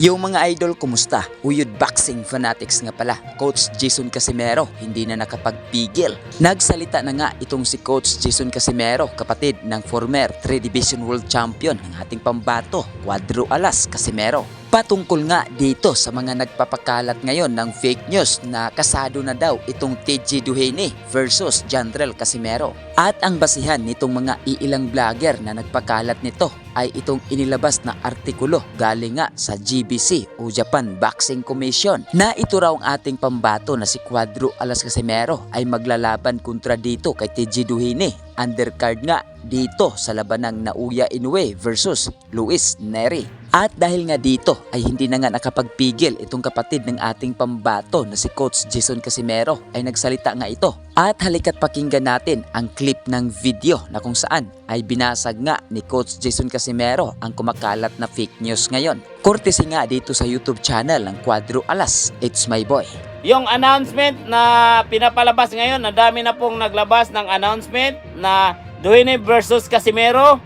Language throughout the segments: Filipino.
Yung mga idol, kumusta? Uyod boxing fanatics nga pala. Coach Jason Casimero hindi na nakapagpigil. Nagsalita na nga itong si Coach Jason Casimero, kapatid ng former 3 Division World Champion ng ating pambato, Cuadro Alas Casimero. Patungkol nga dito sa mga nagpapakalat ngayon ng fake news na kasado na daw itong TG Duhene versus Jandrel Casimero. At ang basihan nitong mga iilang vlogger na nagpakalat nito ay itong inilabas na artikulo galing nga sa GBC o Japan Boxing Commission na ito raw ang ating pambato na si Cuadro Alas Casimero ay maglalaban kontra dito kay TG Duhene. Undercard nga dito sa labanang Naoya Inoue versus Luis Nery. At dahil nga dito ay hindi na nga nakapagpigil itong kapatid ng ating pambato na si Coach Jason Casimero ay nagsalita nga ito. At halika't pakinggan natin ang clip ng video na kung saan ay binasag nga ni Coach Jason Casimero ang kumakalat na fake news ngayon. Courtesy nga dito sa YouTube channel ng Cuadro Alas, It's My Boy. Yung announcement na pinapalabas ngayon, na dami na pong naglabas ng announcement na Duhene versus Casimero.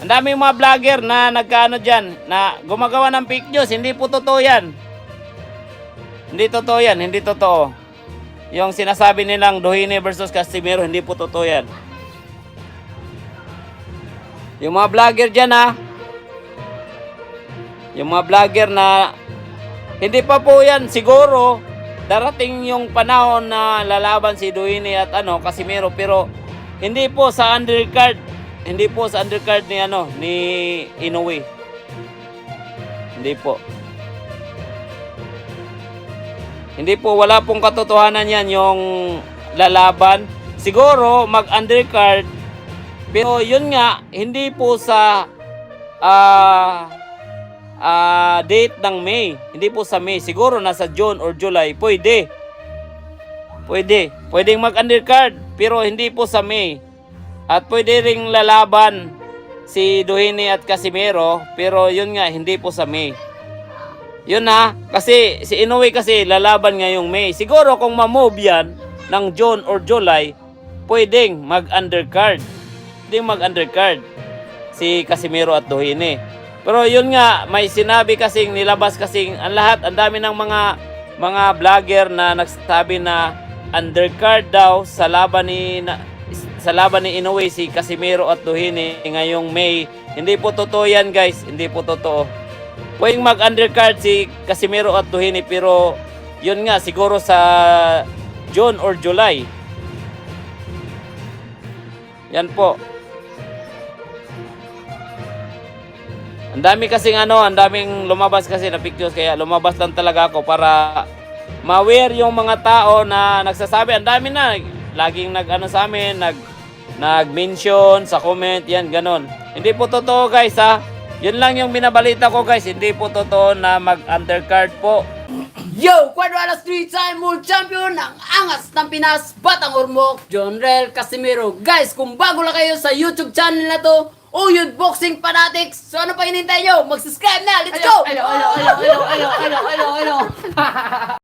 Ang daming mga vlogger na nagkaano dyan, na gumagawa ng fake news. Hindi po totoo yan. Hindi totoo yan, hindi totoo. Yung sinasabi nilang Duhene versus Casimero, hindi po totoo yan. Yung mga vlogger dyan ha, yung mga vlogger na hindi pa po yan, siguro darating yung panahon na lalaban si Duhene at Casimero, pero hindi po sa undercard. Hindi po sa undercard ni Inoue. Hindi po. Hindi po, wala pong katotohanan yan yung lalaban. Siguro mag-undercard, pero yun nga, hindi po sa date ng May. Hindi po sa May. Siguro nasa June or July. Pwede. Pwedeng mag-undercard, pero hindi po sa May. At pwede ring lalaban si Duhene at Casimero, pero yun nga, hindi po sa May. Yun na, kasi si Inoue kasi lalaban ngayong May. Siguro kung ma-move yan ng June or July, pwedeng mag-undercard. Pwedeng mag-undercard si Casimero at Duhene. Pero yun nga, may sinabi kasing, nilabas kasing, ang lahat, ang dami ng mga vlogger na nagsasabi na undercard daw sa laban ni Inoue si Casimero at Duhene ngayong May. Hindi po totoo yan, guys. Hindi po totoo. Pwedeng mag-undercard si Casimero at Duhene, pero yun nga, siguro sa June or July. Yan po. Ang dami kasing ang daming lumabas kasi na pictures, kaya lumabas lang talaga ako para ma-aware yung mga tao na nagsasabi. Ang dami na, laging sa amin, nag-mention sa comment, yan, ganon. Hindi po totoo, guys, ha. Yun lang yung binabalita ko, guys. Hindi po totoo na mag-undercard po. Yo! Cuadro Alas 3-time world champion ng angas ng Pinas, Batang Ormoc, Jandrel Casimero. Guys, kung bago lang kayo sa YouTube channel na to, Uyod Boxing Fanatics, so ano pa hinintay nyo? Mag-subscribe na! Let's go!